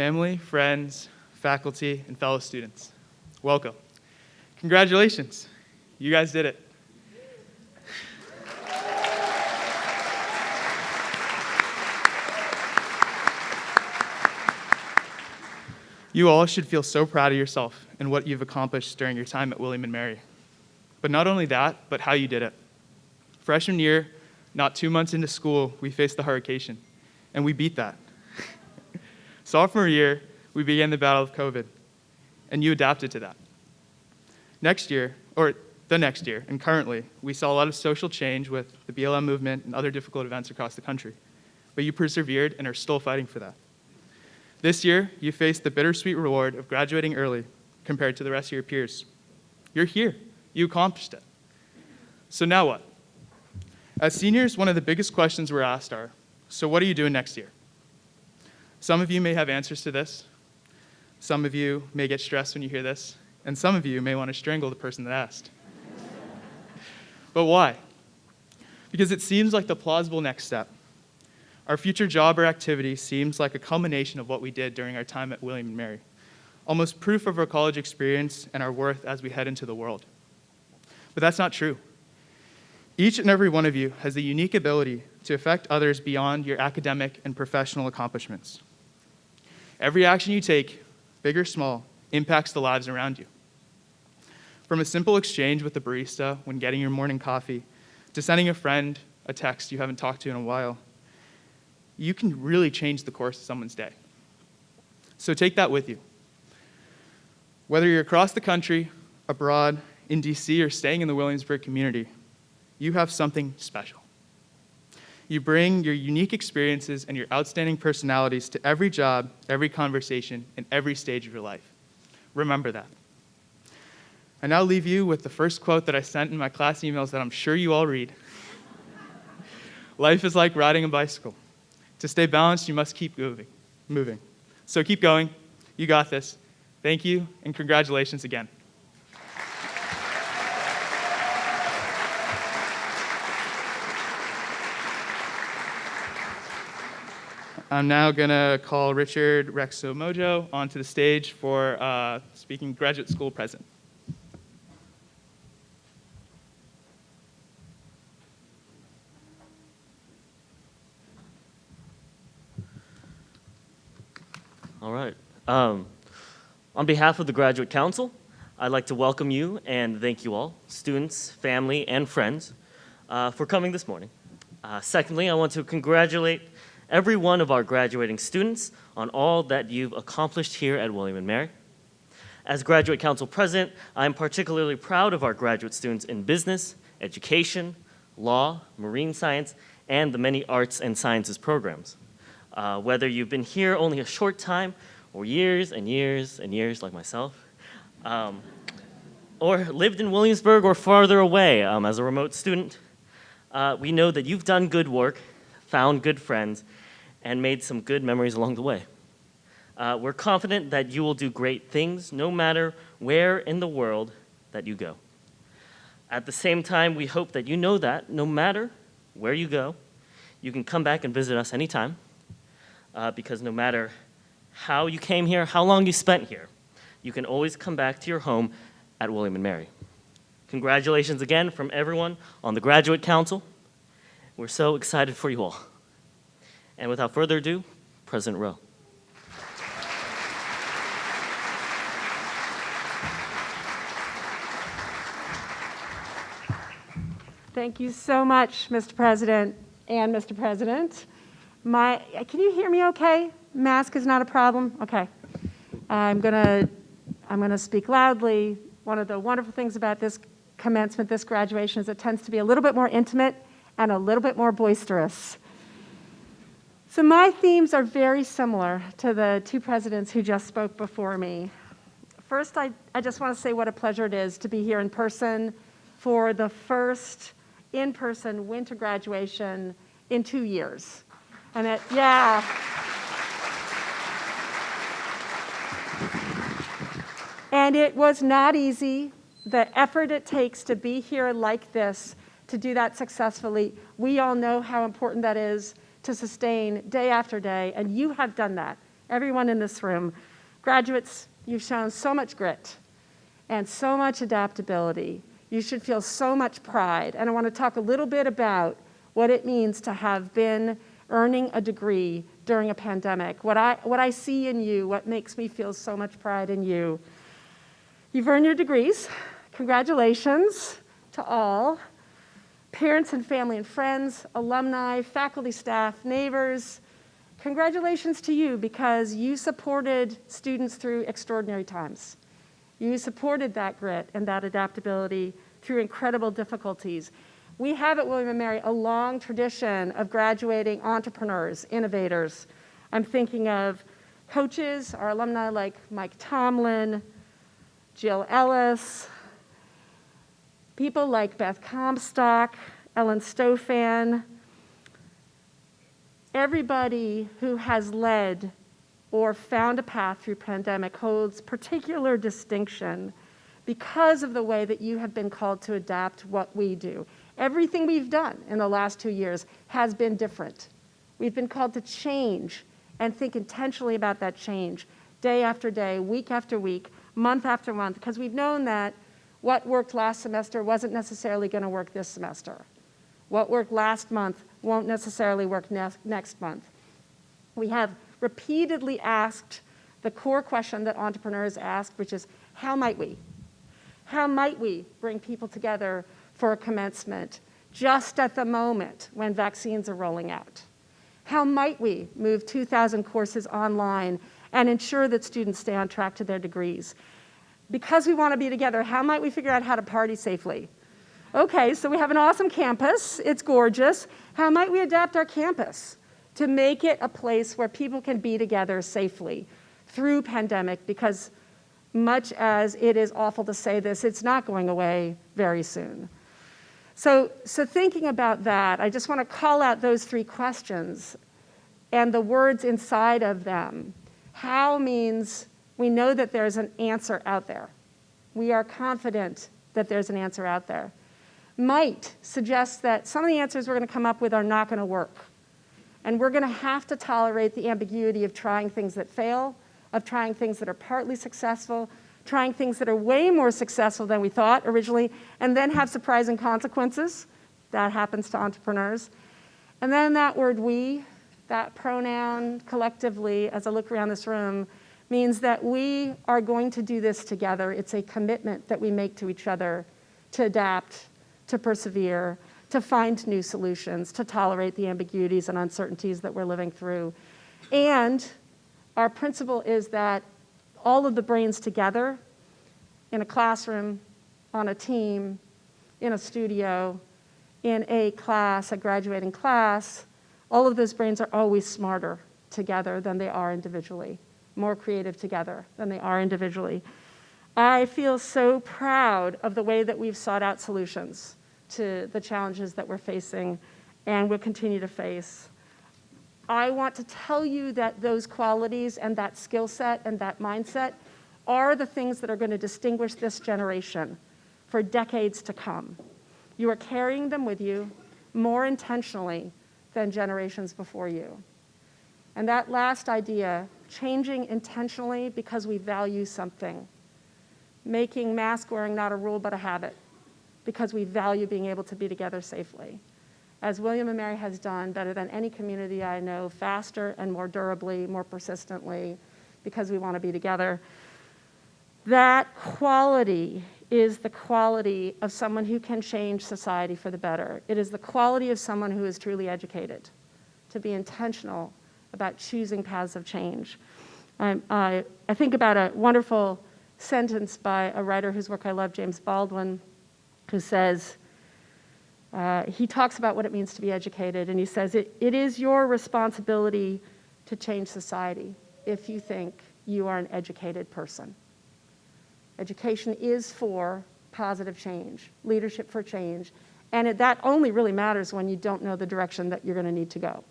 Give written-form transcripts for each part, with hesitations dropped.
family, friends, faculty, and fellow students, welcome. Congratulations, you guys did it. You all should feel so proud of yourself and what you've accomplished during your time at William & Mary. But not only that, but how you did it. Freshman year, not 2 months into school, we faced the hurricane, and we beat that. Sophomore year, we began the battle of COVID, and you adapted to that. Next year, and currently, we saw a lot of social change with the BLM movement and other difficult events across the country. But you persevered and are still fighting for that. This year, you faced the bittersweet reward of graduating early compared to the rest of your peers. You're here. You accomplished it. So now what? As seniors, one of the biggest questions we're asked are, so what are you doing next year? Some of you may have answers to this. Some of you may get stressed when you hear this. And some of you may want to strangle the person that asked. But why? Because it seems like the plausible next step. Our future job or activity seems like a culmination of what we did during our time at William & Mary, almost proof of our college experience and our worth as we head into the world. But that's not true. Each and every one of you has the unique ability to affect others beyond your academic and professional accomplishments. Every action you take, big or small, impacts the lives around you. From a simple exchange with the barista when getting your morning coffee, to sending a friend a text you haven't talked to in a while, you can really change the course of someone's day. So take that with you. Whether you're across the country, abroad, in DC, or staying in the Williamsburg community, you have something special. You bring your unique experiences and your outstanding personalities to every job, every conversation, and every stage of your life. Remember that. I now leave you with the first quote that I sent in my class emails that I'm sure you all read. Life is like riding a bicycle. To stay balanced, you must keep moving. So keep going. You got this. Thank you, and congratulations again. I'm now going to call Richard Rexomojo onto the stage for speaking graduate school president. All right. On behalf of the Graduate Council, I'd like to welcome you and thank you all, students, family, and friends, for coming this morning. Secondly, I want to congratulate every one of our graduating students on all that you've accomplished here at William & Mary. As Graduate Council President, I'm particularly proud of our graduate students in business, education, law, marine science, and the many arts and sciences programs. Whether you've been here only a short time, or years and years and years like myself, or lived in Williamsburg or farther away as a remote student, we know that you've done good work, found good friends, and made some good memories along the way. We're confident that you will do great things no matter where in the world that you go. At the same time, we hope that you know that no matter where you go, you can come back and visit us anytime, because no matter how you came here, how long you spent here, you can always come back to your home at William & Mary. Congratulations again from everyone on the Graduate Council. We're so excited for you all. And without further ado, President Rowe. Thank you so much, Mr. President and Mr. President. Can you hear me okay? Mask is not a problem? Okay. I'm gonna speak loudly. One of the wonderful things about this commencement, this graduation, is it tends to be a little bit more intimate and a little bit more boisterous. So my themes are very similar to the two presidents who just spoke before me. First, I just want to say what a pleasure it is to be here in person for the first in-person winter graduation in 2 years. And yeah. And it was not easy. The effort it takes to be here like this, to do that successfully, we all know how important that is to sustain day after day, and you have done that. everyone in this room. Graduates, you've shown so much grit and so much adaptability. You should feel so much pride. And I want to talk a little bit about what it means to have been earning a degree during a pandemic. What I see in you, what makes me feel so much pride in you. You've earned your degrees. Congratulations to all. Parents and family and friends, alumni, faculty, staff, neighbors, congratulations to you because you supported students through extraordinary times. You supported that grit and that adaptability through incredible difficulties. We have at William & Mary a long tradition of graduating entrepreneurs, innovators. I'm thinking of coaches, our alumni like Mike Tomlin, Jill Ellis, people like Beth Comstock, Ellen Stofan, everybody who has led or found a path through pandemic holds particular distinction because of the way that you have been called to adapt what we do. Everything we've done in the last 2 years has been different. We've been called to change and think intentionally about that change day after day, week after week, month after month, because we've known that what worked last semester wasn't necessarily going to work this semester. What worked last month won't necessarily work next month. We have repeatedly asked the core question that entrepreneurs ask, which is, how might we? How might we bring people together for a commencement just at the moment when vaccines are rolling out? How might we move 2,000 courses online and ensure that students stay on track to their degrees? Because we want to be together, how might we figure out how to party safely? Okay, so we have an awesome campus. It's gorgeous. How might we adapt our campus to make it a place where people can be together safely through pandemic? Because much as it is awful to say this, it's not going away very soon. So thinking about that, I just want to call out those 3 questions and the words inside of them. How means we know that there's an answer out there. We are confident that there's an answer out there. Might suggests that some of the answers we're going to come up with are not going to work. And we're going to have to tolerate the ambiguity of trying things that fail, of trying things that are partly successful, trying things that are way more successful than we thought originally, and then have surprising consequences. That happens to entrepreneurs. And then that word we, that pronoun collectively, as I look around this room, means that we are going to do this together. It's a commitment that we make to each other to adapt, to persevere, to find new solutions, to tolerate the ambiguities and uncertainties that we're living through. And our principle is that all of the brains together, in a classroom, on a team, in a studio, in a class, a graduating class, all of those brains are always smarter together than they are individually, more creative together than they are individually. I feel so proud of the way that we've sought out solutions to the challenges that we're facing and will continue to face. I want to tell you that those qualities and that skill set and that mindset are the things that are going to distinguish this generation for decades to come. You are carrying them with you more intentionally than generations before you. And that last idea, changing intentionally because we value something, making mask wearing not a rule but a habit, because we value being able to be together safely. As William & Mary has done better than any community I know, faster and more durably, more persistently, because we want to be together. That quality is the quality of someone who can change society for the better. It is the quality of someone who is truly educated, to be intentional about choosing paths of change. I think about a wonderful sentence by a writer whose work I love, James Baldwin, who says, he talks about what it means to be educated, and he says, it is your responsibility to change society if you think you are an educated person. Education is for positive change, leadership for change, and that only really matters when you don't know the direction that you're going to need to go,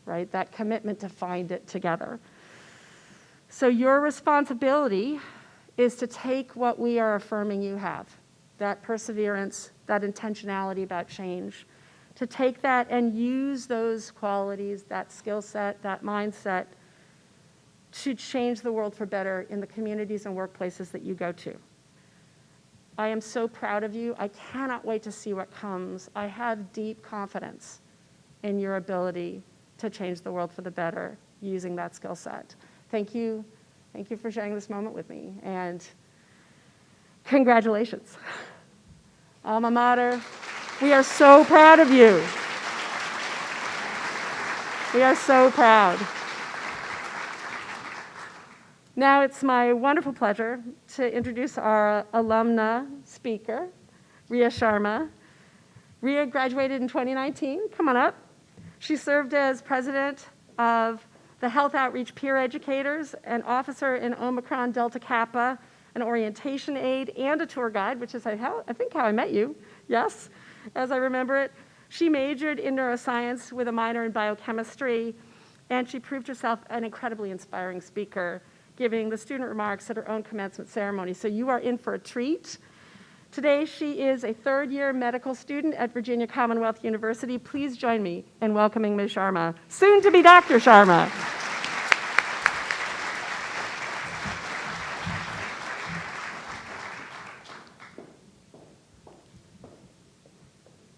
right? That commitment to find it together. So your responsibility is to take what we are affirming you have, that perseverance, that intentionality about change, to take that and use those qualities, that skill set, that mindset, to change the world for better in the communities and workplaces that you go to. I am so proud of you. I cannot wait to see what comes. I have deep confidence in your ability to change the world for the better using that skill set. Thank you. Thank you for sharing this moment with me. And congratulations. Alma Mater, we are so proud of you. We are so proud. Now it's my wonderful pleasure to introduce our alumna speaker, Ria Sharma. Ria graduated in 2019. Come on up. She served as president of the Health Outreach Peer Educators, an officer in Omicron Delta Kappa, an orientation aide, and a tour guide, which is, I think, how I met you, yes, as I remember it. She majored in neuroscience with a minor in biochemistry, and she proved herself an incredibly inspiring speaker, giving the student remarks at her own commencement ceremony. So you are in for a treat. Today, she is a third-year medical student at Virginia Commonwealth University. Please join me in welcoming Ms. Sharma, soon to be Dr. Sharma.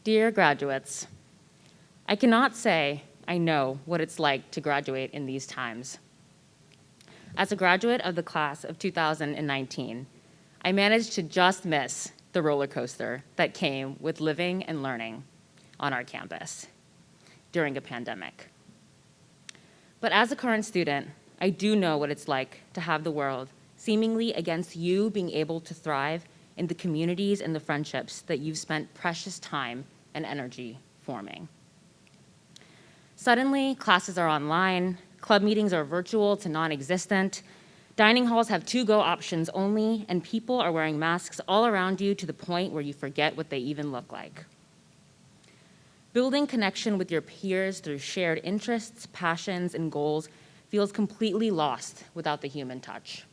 Dear graduates, I cannot say I know what it's like to graduate in these times. As a graduate of the class of 2019, I managed to just miss the roller coaster that came with living and learning on our campus during a pandemic. But as a current student, I do know what it's like to have the world seemingly against you being able to thrive in the communities and the friendships that you've spent precious time and energy forming. Suddenly, classes are online, club meetings are virtual to non-existent, dining halls have to-go options only, and people are wearing masks all around you to the point where you forget what they even look like. Building connection with your peers through shared interests, passions, and goals feels completely lost without the human touch.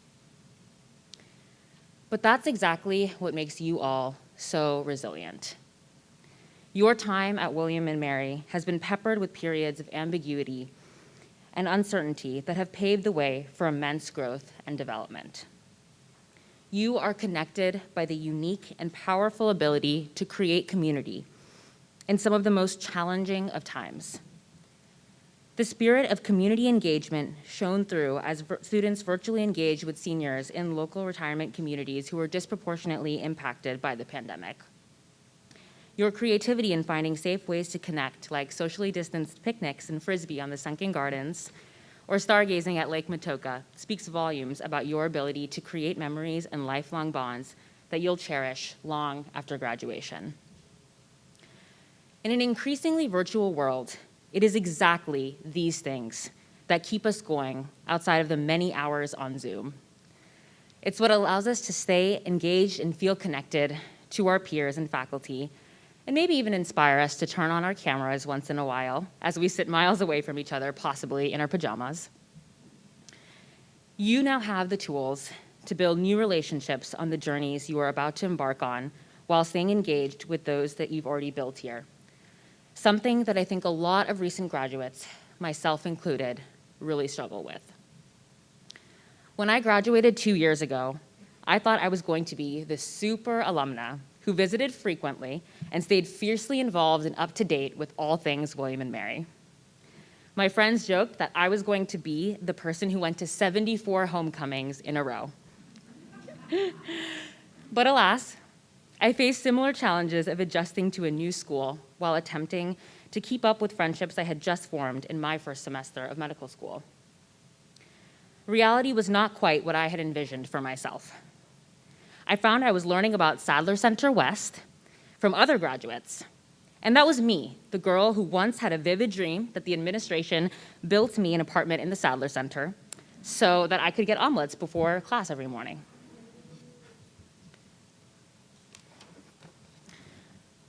But that's exactly what makes you all so resilient. Your time at William & Mary has been peppered with periods of ambiguity and uncertainty that have paved the way for immense growth and development. You are connected by the unique and powerful ability to create community in some of the most challenging of times. The spirit of community engagement shone through as students virtually engaged with seniors in local retirement communities who were disproportionately impacted by the pandemic. Your creativity in finding safe ways to connect, like socially distanced picnics and Frisbee on the sunken gardens, or stargazing at Lake Matoka, speaks volumes about your ability to create memories and lifelong bonds that you'll cherish long after graduation. In an increasingly virtual world, it is exactly these things that keep us going outside of the many hours on Zoom. It's what allows us to stay engaged and feel connected to our peers and faculty, and maybe even inspire us to turn on our cameras once in a while as we sit miles away from each other, possibly in our pajamas. You now have the tools to build new relationships on the journeys you are about to embark on while staying engaged with those that you've already built here. Something that I think a lot of recent graduates, myself included, really struggle with. When I graduated 2 years ago, I thought I was going to be the super alumna who visited frequently and stayed fiercely involved and up to date with all things William & Mary. My friends joked that I was going to be the person who went to 74 homecomings in a row. But alas, I faced similar challenges of adjusting to a new school while attempting to keep up with friendships I had just formed in my first semester of medical school. Reality was not quite what I had envisioned for myself. I found I was learning about Sadler Center West from other graduates. And that was me, the girl who once had a vivid dream that the administration built me an apartment in the Sadler Center so that I could get omelets before class every morning.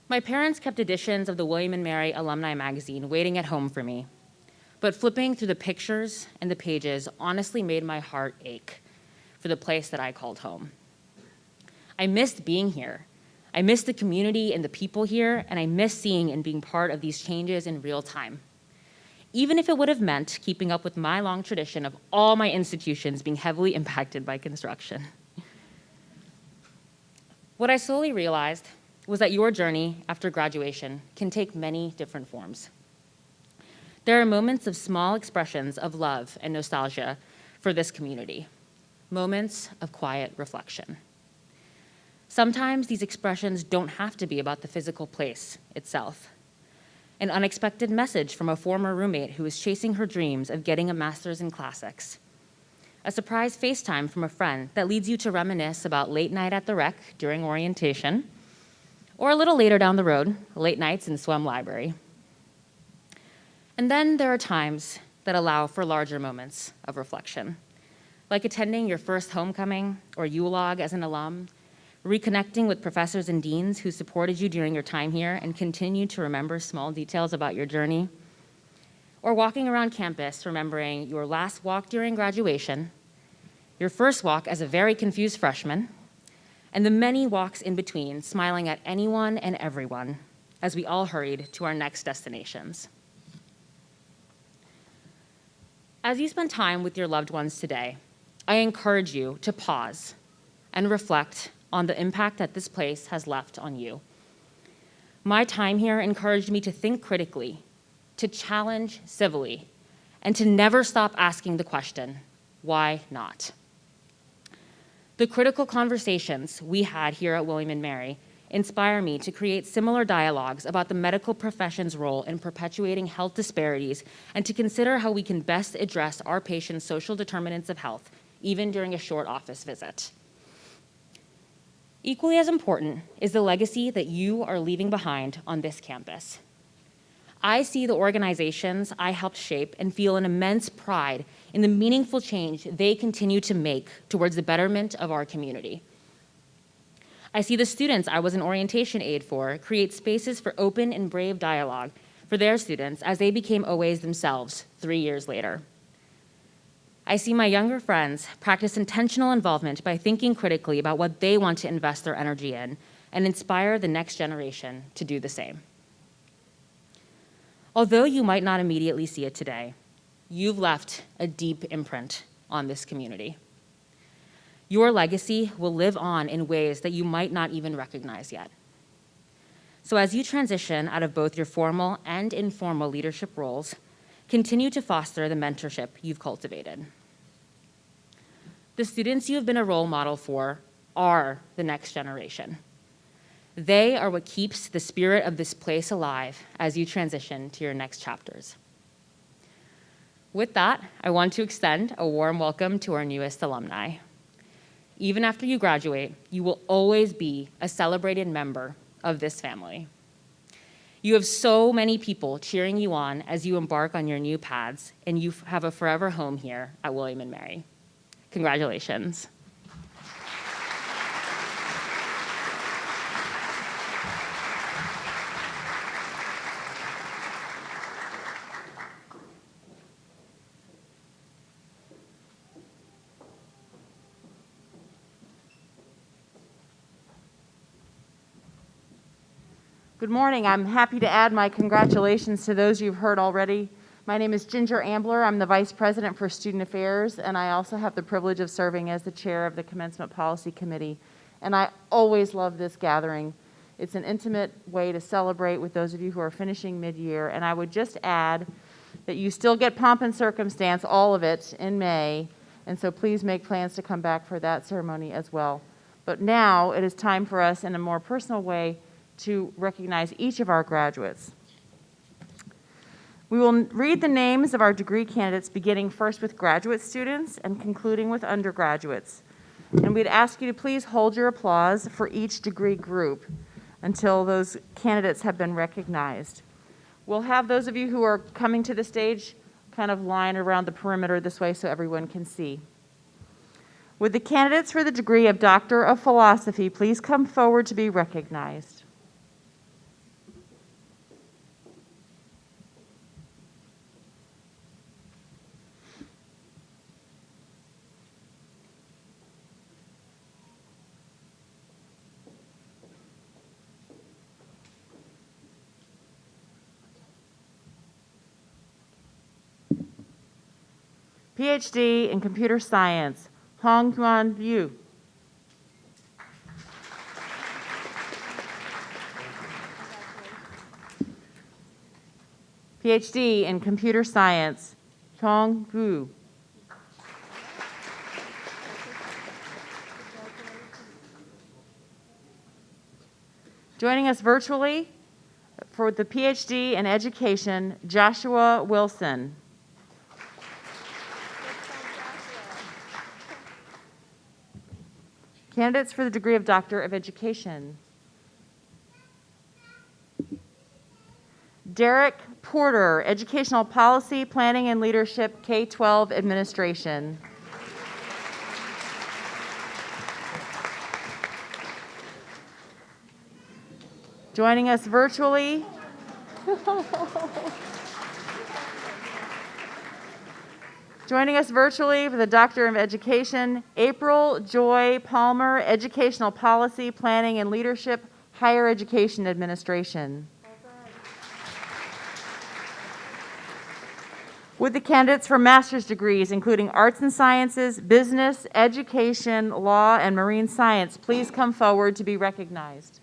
My parents kept editions of the William & Mary Alumni magazine waiting at home for me. But flipping through the pictures and the pages honestly made my heart ache for the place that I called home. I missed being here. I missed the community and the people here, and I missed seeing and being part of these changes in real time. even if it would have meant keeping up with my long tradition of all my institutions being heavily impacted by construction. What I slowly realized was that your journey after graduation can take many different forms. There are moments of small expressions of love and nostalgia for this community, moments of quiet reflection. Sometimes these expressions don't have to be about the physical place itself. An unexpected message from a former roommate who is chasing her dreams of getting a master's in classics. A surprise FaceTime from a friend that leads you to reminisce about late night at the rec during orientation, or a little later down the road, late nights in swim library. And then there are times that allow for larger moments of reflection, like attending your first homecoming or ULOG as an alum, reconnecting with professors and deans who supported you during your time here and continue to remember small details about your journey, or walking around campus remembering your last walk during graduation, your first walk as a very confused freshman, and the many walks in between, smiling at anyone and everyone as we all hurried to our next destinations. As you spend time with your loved ones today, I encourage you to pause and reflect on the impact that this place has left on you. My time here encouraged me to think critically, to challenge civilly, and to never stop asking the question, why not? The critical conversations we had here at William & Mary inspire me to create similar dialogues about the medical profession's role in perpetuating health disparities and to consider how we can best address our patients' social determinants of health, even during a short office visit. Equally as important is the legacy that you are leaving behind on this campus. I see the organizations I helped shape and feel an immense pride in the meaningful change they continue to make towards the betterment of our community. I see the students I was an orientation aide for create spaces for open and brave dialogue for their students as they became OAs themselves 3 years later. I see my younger friends practice intentional involvement by thinking critically about what they want to invest their energy in and inspire the next generation to do the same. Although you might not immediately see it today, you've left a deep imprint on this community. Your legacy will live on in ways that you might not even recognize yet. So as you transition out of both your formal and informal leadership roles, continue to foster the mentorship you've cultivated. The students you have been a role model for are the next generation. They are what keeps the spirit of this place alive as you transition to your next chapters. With that, I want to extend a warm welcome to our newest alumni. Even after you graduate, you will always be a celebrated member of this family. You have so many people cheering you on as you embark on your new paths, and you have a forever home here at William & Mary. Congratulations. Good morning. I'm happy to add my congratulations to those you've heard already. My name is Ginger Ambler. I'm the Vice President for Student Affairs, and I also have the privilege of serving as the Chair of the Commencement Policy Committee. And I always love this gathering. It's an intimate way to celebrate with those of you who are finishing mid-year. And I would just add that you still get pomp and circumstance, all of it, in May. And so please make plans to come back for that ceremony as well. But now it is time for us, in a more personal way, to recognize each of our graduates. We will read the names of our degree candidates, beginning first with graduate students and concluding with undergraduates. And we'd ask you to please hold your applause for each degree group until those candidates have been recognized. We'll have those of you who are coming to the stage kind of line around the perimeter this way so everyone can see. Would the candidates for the degree of Doctor of Philosophy please come forward to be recognized? PhD in Computer Science, Hong Yuan Yu. PhD in Computer Science, Chong Gu. Joining us virtually for the PhD in Education, Joshua Wilson. Candidates for the degree of Doctor of Education. Derek Porter, Educational Policy, Planning and Leadership, K-12 Administration. Joining us virtually, for the Doctor of Education, April Joy Palmer, Educational Policy, Planning and Leadership, Higher Education Administration. Would the candidates for master's degrees, including Arts and Sciences, Business, Education, Law, and Marine Science, please come forward to be recognized?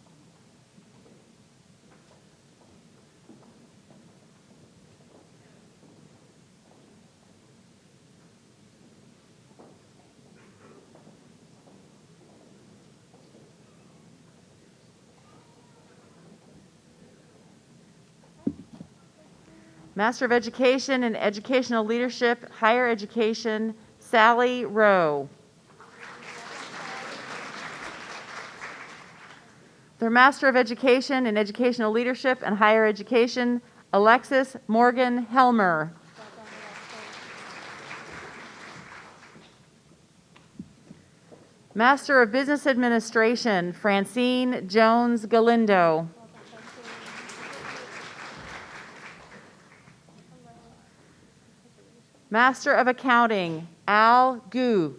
Master of Education in Educational Leadership, Higher Education, Sally Rowe. Their Master of Education in Educational Leadership and Higher Education, Alexis Morgan Helmer. Master of Business Administration, Francine Jones Galindo. Master of Accounting, Al Gu.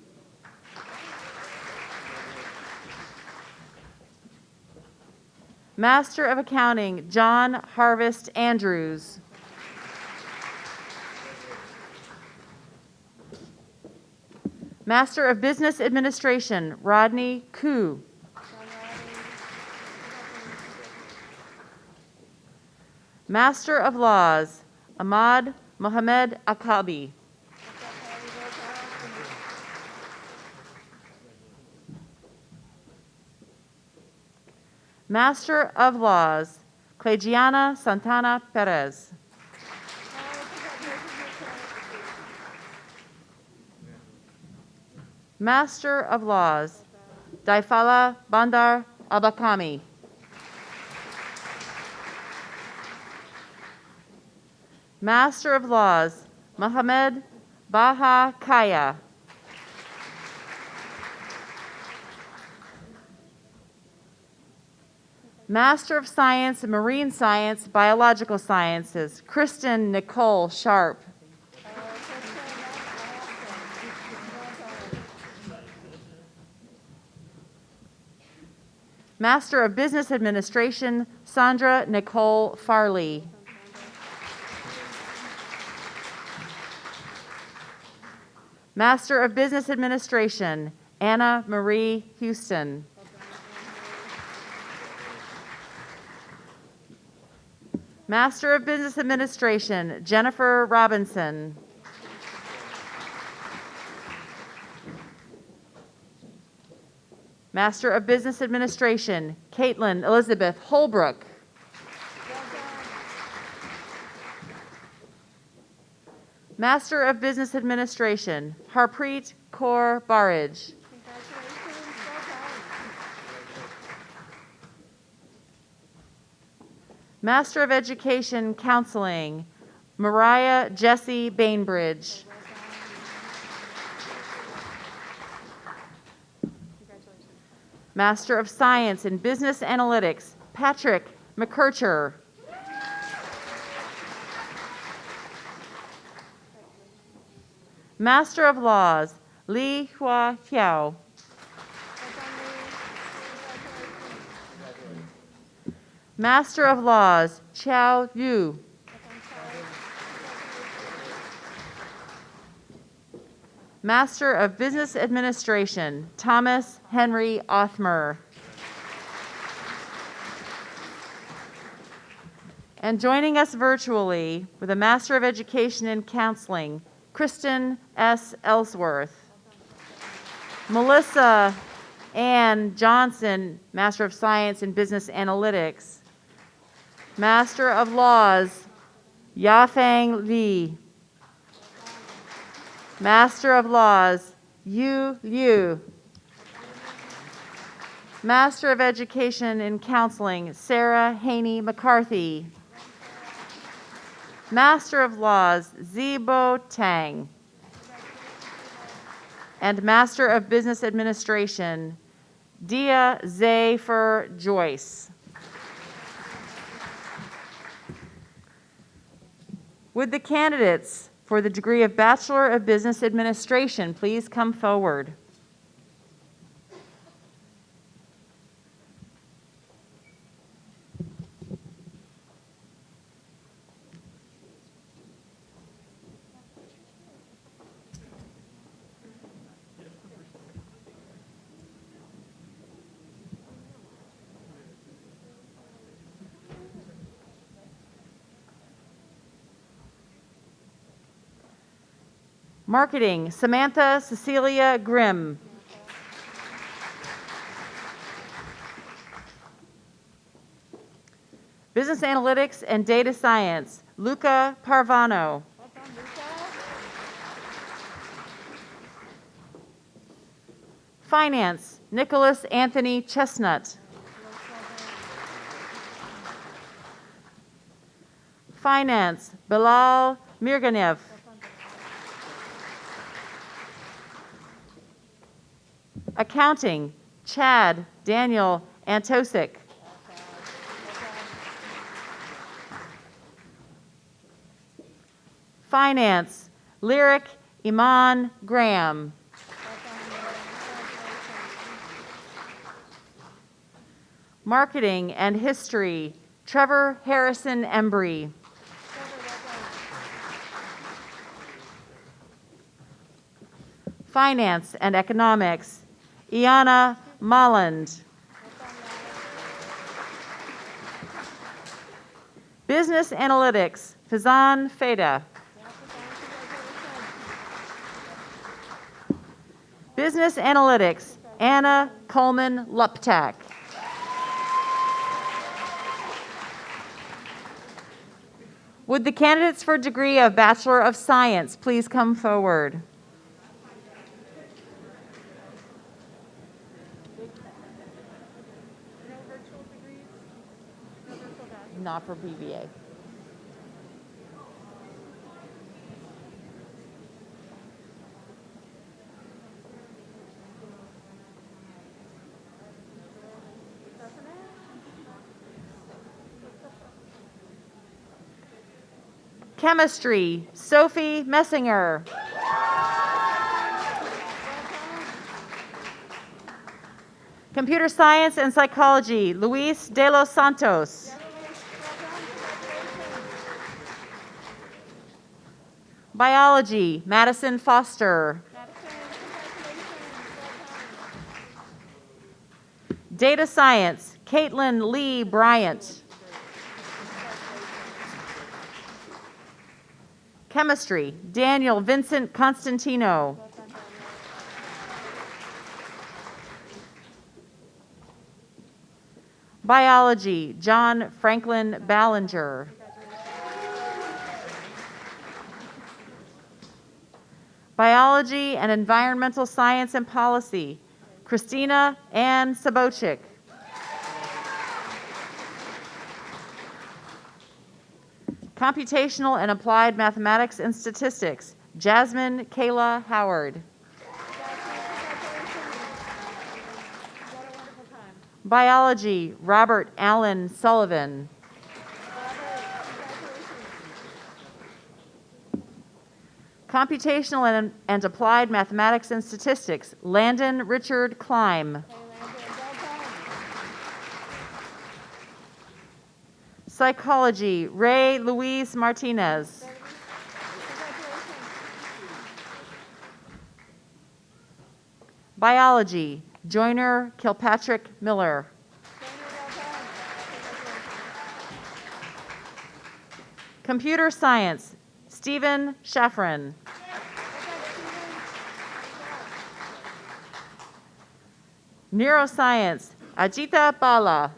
Master of Accounting, John Harvest Andrews. Master of Business Administration, Rodney Koo. Master of Laws, Ahmad Mohamed Akabi. Master of Laws, Clegiana Santana Perez. Master of Laws, Daifala Bandar Abakami. Master of Laws, Mohamed Baha Kaya. Master of Science in Marine Science, Biological Sciences, Kristen Nicole Sharp. Master of Business Administration, Sandra Nicole Farley. Master of Business Administration, Anna Marie Houston. Master of Business Administration, Jennifer Robinson. Master of Business Administration, Caitlin Elizabeth Holbrook. Master of Business Administration, Harpreet Kaur Barrage. Master of Education Counseling, Mariah Jessie Bainbridge. Master of Science in Business Analytics, Patrick McKercher. Master of Laws, Li Hua Hiao. Master of Laws, Chao Yu. Master of Business Administration, Thomas Henry Othmer. And joining us virtually with a Master of Education in Counseling, Kristen S. Ellsworth. Melissa Ann Johnson, Master of Science in Business Analytics. Master of Laws, Yafeng Li. Master of Laws, Yu Liu. Master of Education in Counseling, Sarah Haney McCarthy. Master of Laws, Zibo Tang. And Master of Business Administration, Dia Zayfer Joyce. Would the candidates for the degree of Bachelor of Business Administration please come forward? Marketing, Samantha Cecilia Grimm. Business Analytics and Data Science, Luca Parvano. Finance, Nicholas Anthony Chestnut. Finance, Bilal Mirganev. Accounting, Chad Daniel Antosik. Finance, Lyric Iman Graham. Marketing and History, Trevor Harrison Embry. Finance and Economics, Iana Molland. Business Analytics, Fazan Feda. Business Analytics, Anna Coleman Luptak. Would the candidates for degree of Bachelor of Science please come forward? Not for BBA. Chemistry, Sophie Messinger. Computer Science and Psychology, Luis de los Santos. Biology, Madison Foster. Data Science, Caitlin Lee Bryant. Chemistry, Daniel Vincent Constantino. Biology, John Franklin Ballinger. Biology and Environmental Science and Policy, Christina Ann Sabochik. Computational and Applied Mathematics and Statistics, Jasmine Kayla Howard. Biology, Robert Allen Sullivan. Computational and Applied Mathematics and Statistics, Landon Richard Kleim. Psychology, Ray Luis Martinez. Biology, Joyner Kilpatrick Miller. Computer Science, Stephen Shafran. Neuroscience, Ajita Bala.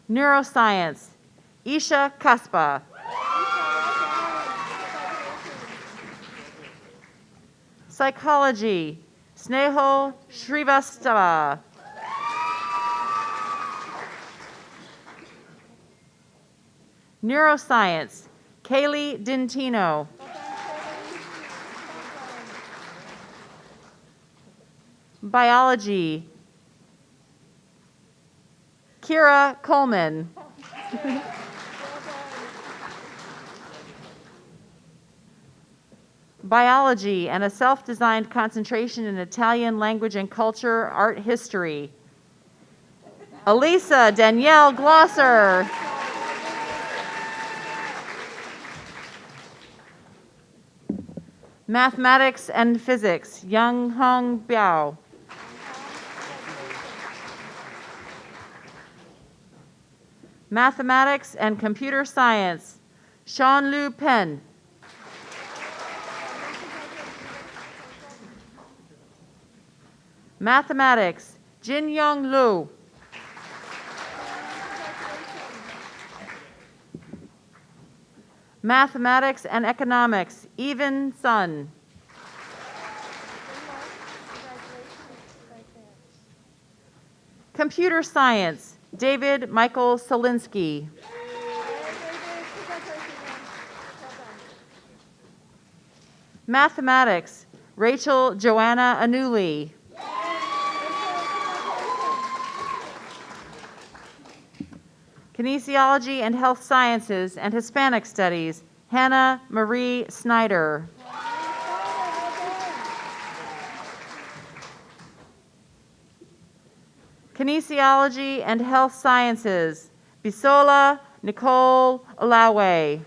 Neuroscience, Isha Kaspa. Psychology, Sneho Shrivastava. Neuroscience, Kaylee Dintino. Biology, Kira Coleman. Biology and a self-designed concentration in Italian language and culture, art history. Elisa Danielle Glosser. Mathematics and physics, Young Hong Biao. Mathematics and computer science, Sean Lu Pen. Mathematics, Jin Young Lu. Mathematics and economics, Even Sun. Computer science, David Michael Solinsky. Mathematics, Rachel Joanna Anuli. Kinesiology and Health Sciences and Hispanic Studies, Hannah Marie Snyder. Kinesiology and Health Sciences, Bisola Nicole Olawe.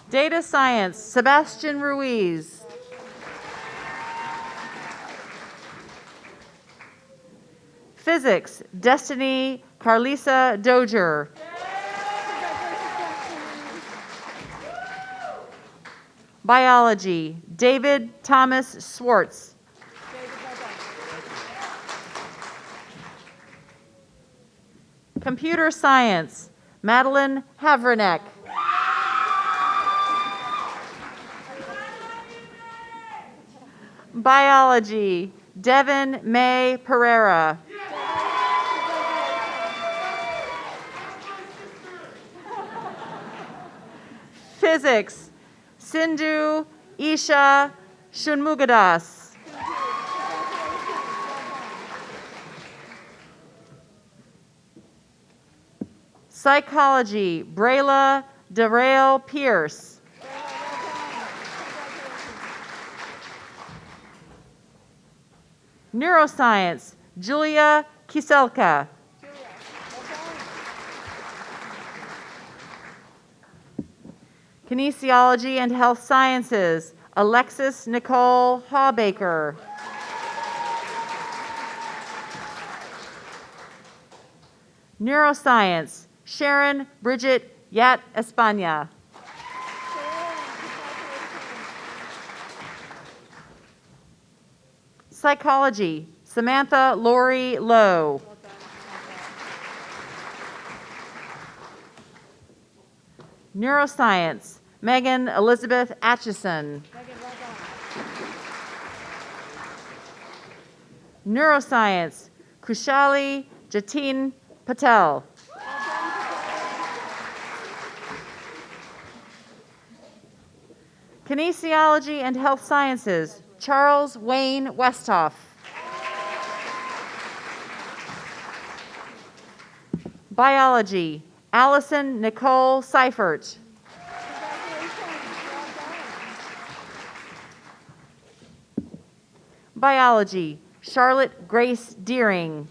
Data Science, Sebastian Ruiz. Physics, Destiny Carlisa Dozier. Biology, David Thomas Swartz. Computer science, Madeline Havranek. Biology, Devin May Pereira. Physics, Sindhu Isha Shunmugadas. Psychology, Brayla Darrell Pierce. Neuroscience, Julia Kiselka. Kinesiology and Health Sciences, Alexis Nicole Hawbaker. Neuroscience, Sharon Bridget Yat Espana. Psychology, Samantha Lori Lowe. Neuroscience, Megan Elizabeth Atchison. Neuroscience, Kushali Jatin Patel. Kinesiology and Health Sciences, Charles Wayne Westhoff. Biology, Allison Nicole Seifert. Biology, Charlotte Grace Deering.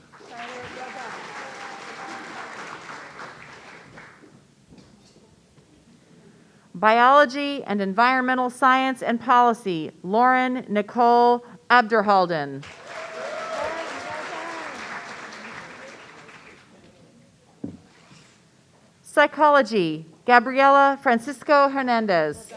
Biology and Environmental Science and Policy, Lauren Nicole Abderhalden. Psychology, Gabriela Francisco Hernandez.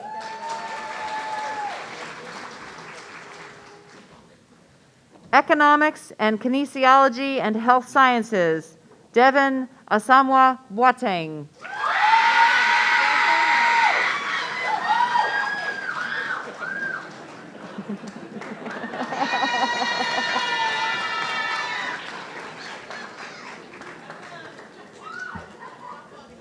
Economics and Kinesiology and Health Sciences, Devin Asamoah Boateng.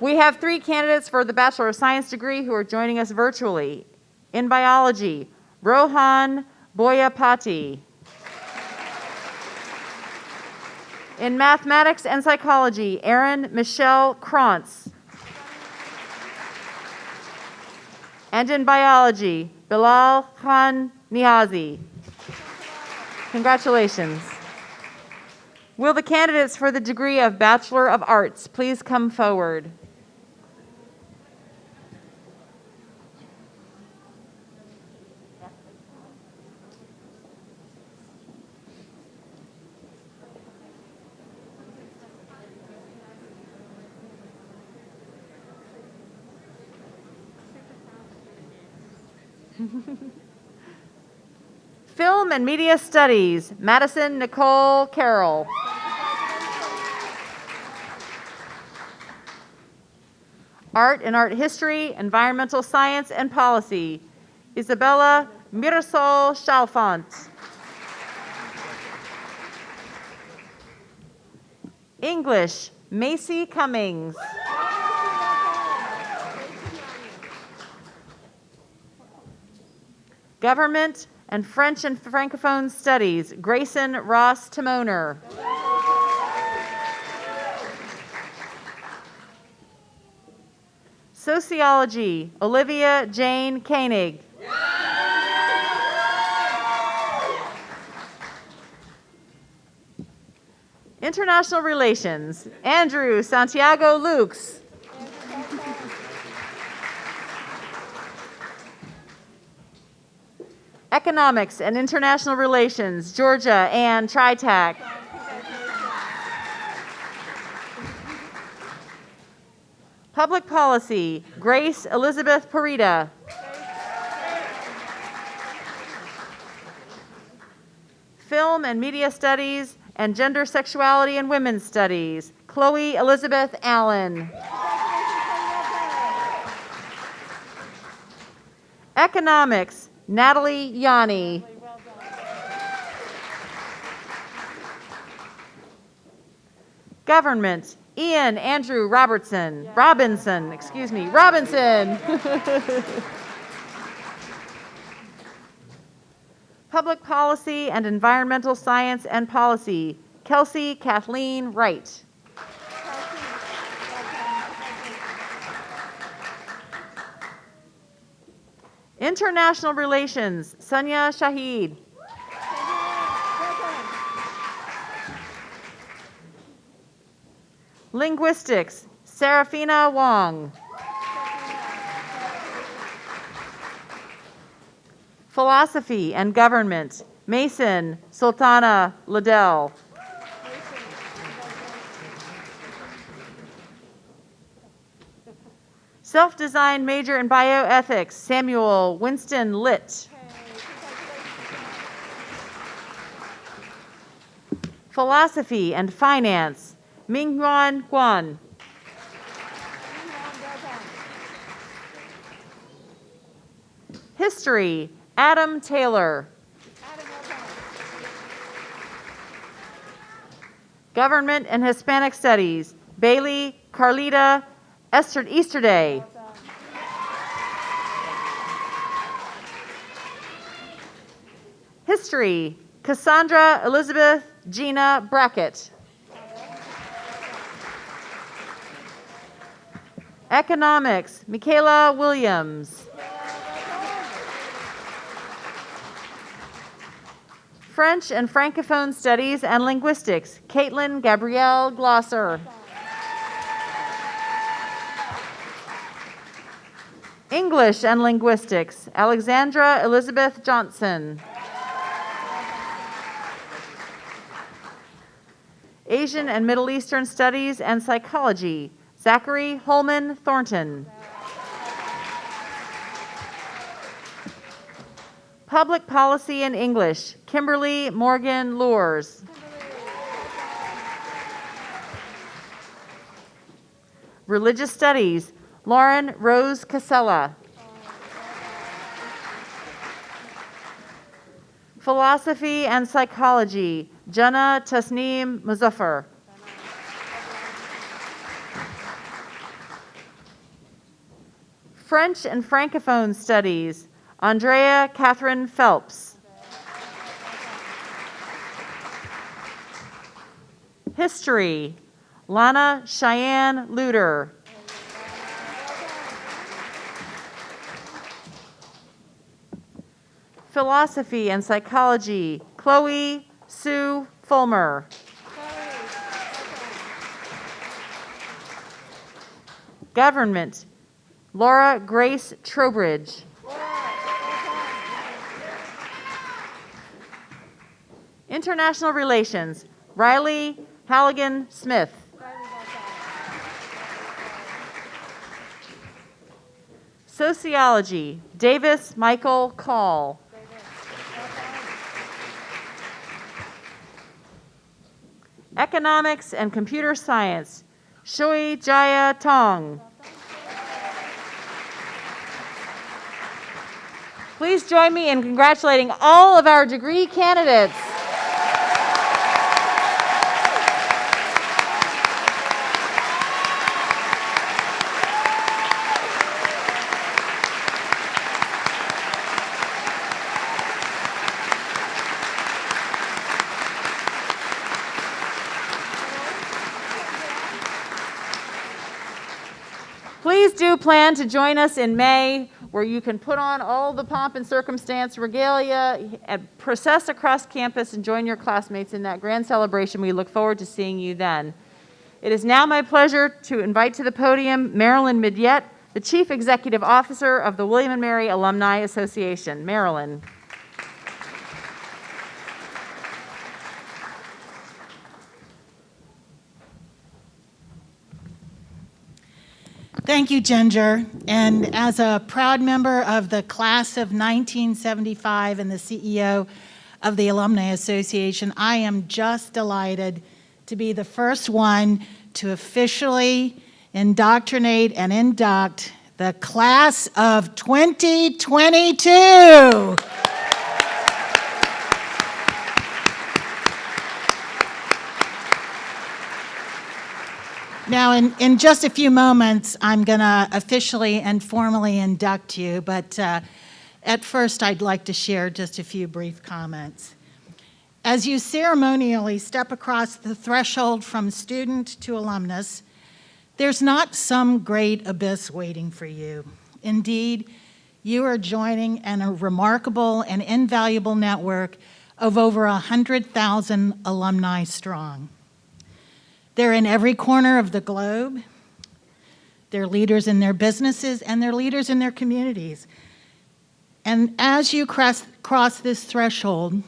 We have 3 candidates for the Bachelor of Science degree who are joining us virtually. In biology, Rohan Boyapati. In mathematics and psychology, Erin Michelle Krantz. And in biology, Bilal Khan Niazi. Congratulations. Will the candidates for the degree of Bachelor of Arts please come forward? Film and Media Studies, Madison Nicole Carroll. Art and Art History, Environmental Science and Policy, Isabella Mirasol Chalfant. English, Macy Cummings. Government and French and Francophone Studies, Grayson Ross Timoner. Sociology, Olivia Jane Koenig. International Relations, Andrew Santiago Lukes. Economics and International Relations, Georgia Ann Tritak. Public Policy, Grace Elizabeth Parita. Film and Media Studies and Gender, Sexuality, and Women's Studies, Chloe Elizabeth Allen. Economics, Natalie Yanni. Government, Ian Andrew Robinson. Public Policy and Environmental Science and Policy, Kelsey Kathleen Wright. International Relations, Sonia Shahid. Linguistics, Serafina Wong. Philosophy and Government, Mason Sultana Liddell. Self-designed major in bioethics, Samuel Winston Litt. Philosophy and Finance, Mingyuan Guan. History, Adam Taylor. Government and Hispanic Studies, Bailey Carlita Easterday. History, Cassandra Elizabeth Gina Brackett. Economics, Michaela Williams. French and Francophone Studies and Linguistics, Caitlin Gabrielle Glosser. English and Linguistics, Alexandra Elizabeth Johnson. Asian and Middle Eastern Studies and Psychology, Zachary Holman Thornton. Public Policy and English, Kimberly Morgan Lures. Religious Studies, Lauren Rose Casella. Philosophy and Psychology, Jannah Tasneem Muzaffar. French and Francophone Studies, Andrea Catherine Phelps. History, Lana Cheyenne Luder. Philosophy and Psychology, Chloe Sue Fulmer. Government, Laura Grace Trowbridge. International Relations, Riley Halligan Smith. Sociology, Davis Michael Call. Economics and Computer Science, Shui Jaya Tong. Please join me in congratulating all of our degree candidates. Please do plan to join us in May, where you can put on all the pomp and circumstance regalia and process across campus and join your classmates in that grand celebration. We look forward to seeing you then. It is now my pleasure to invite to the podium Marilyn Midyett, the Chief Executive Officer of the William & Mary Alumni Association. Marilyn. Thank you, Ginger. And as a proud member of the class of 1975 and the CEO of the Alumni Association, I am just delighted to be the first one to officially indoctrinate and induct the class of 2022. Now, in just a few moments, I'm going to officially and formally induct you, but at first I'd like to share just a few brief comments. As you ceremonially step across the threshold from student to alumnus, there's not some great abyss waiting for you. Indeed, you are joining a remarkable and invaluable network of over 100,000 alumni strong. They're in every corner of the globe. They're leaders in their businesses and they're leaders in their communities. And as you cross this threshold,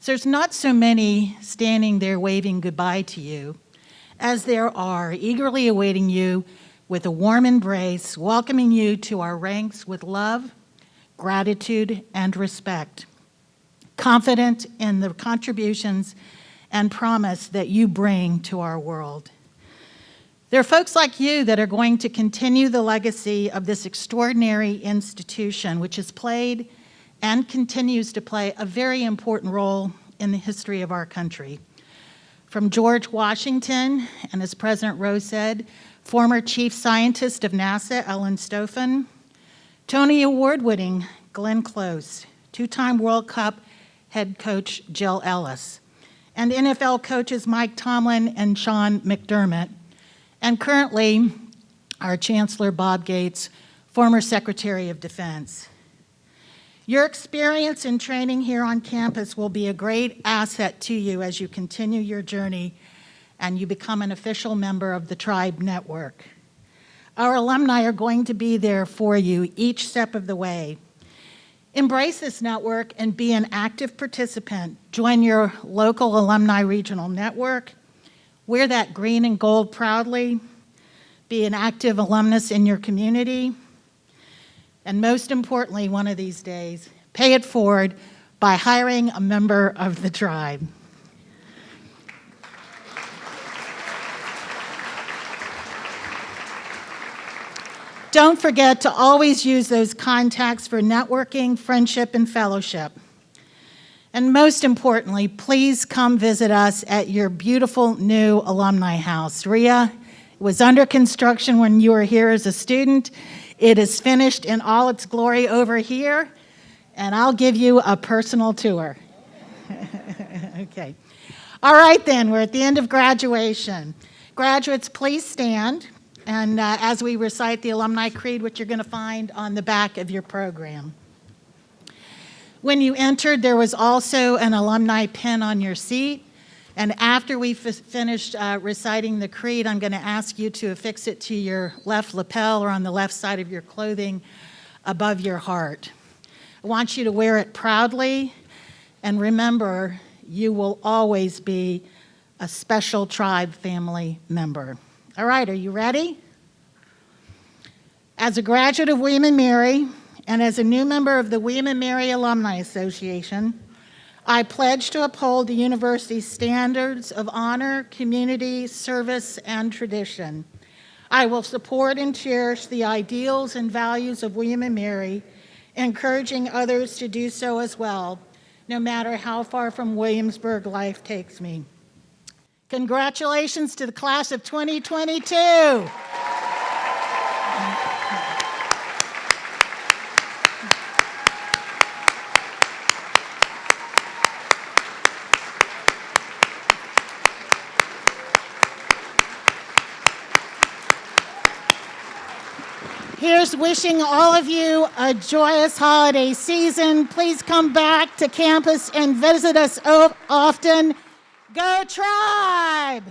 there's not so many standing there waving goodbye to you, as there are eagerly awaiting you with a warm embrace, welcoming you to our ranks with love, gratitude, and respect, confident in the contributions and promise that you bring to our world. There are folks like you that are going to continue the legacy of this extraordinary institution, which has played and continues to play a very important role in the history of our country. From George Washington, and as President Rose said, former Chief Scientist of NASA, Ellen Stofan, Tony Award-winning Glenn Close, two-time World Cup head coach Jill Ellis, and NFL coaches Mike Tomlin and Sean McDermott, and currently our Chancellor Bob Gates, former Secretary of Defense. Your experience and training here on campus will be a great asset to you as you continue your journey and you become an official member of the Tribe Network. Our alumni are going to be there for you each step of the way. Embrace this network and be an active participant. Join your local alumni regional network. Wear that green and gold proudly. Be an active alumnus in your community. And most importantly, one of these days, pay it forward by hiring a member of the tribe. Don't forget to always use those contacts for networking, friendship, and fellowship. And most importantly, please come visit us at your beautiful new alumni house. Rhea, it was under construction when you were here as a student. It is finished in all its glory over here, and I'll give you a personal tour. Okay. All right then, we're at the end of graduation. Graduates, please stand. And as we recite the Alumni Creed, which you're going to find on the back of your program. When you entered, there was also an alumni pin on your seat. And after we finished reciting the creed, I'm going to ask you to affix it to your left lapel or on the left side of your clothing above your heart. I want you to wear it proudly. And remember, you will always be a special tribe family member. All right, are you ready? As a graduate of William & Mary and as a new member of the William & Mary Alumni Association, I pledge to uphold the university's standards of honor, community, service, and tradition. I will support and cherish the ideals and values of William & Mary, encouraging others to do so as well, no matter how far from Williamsburg life takes me. Congratulations to the class of 2022. Here's wishing all of you a joyous holiday season. Please come back to campus and visit us often. Go Tribe!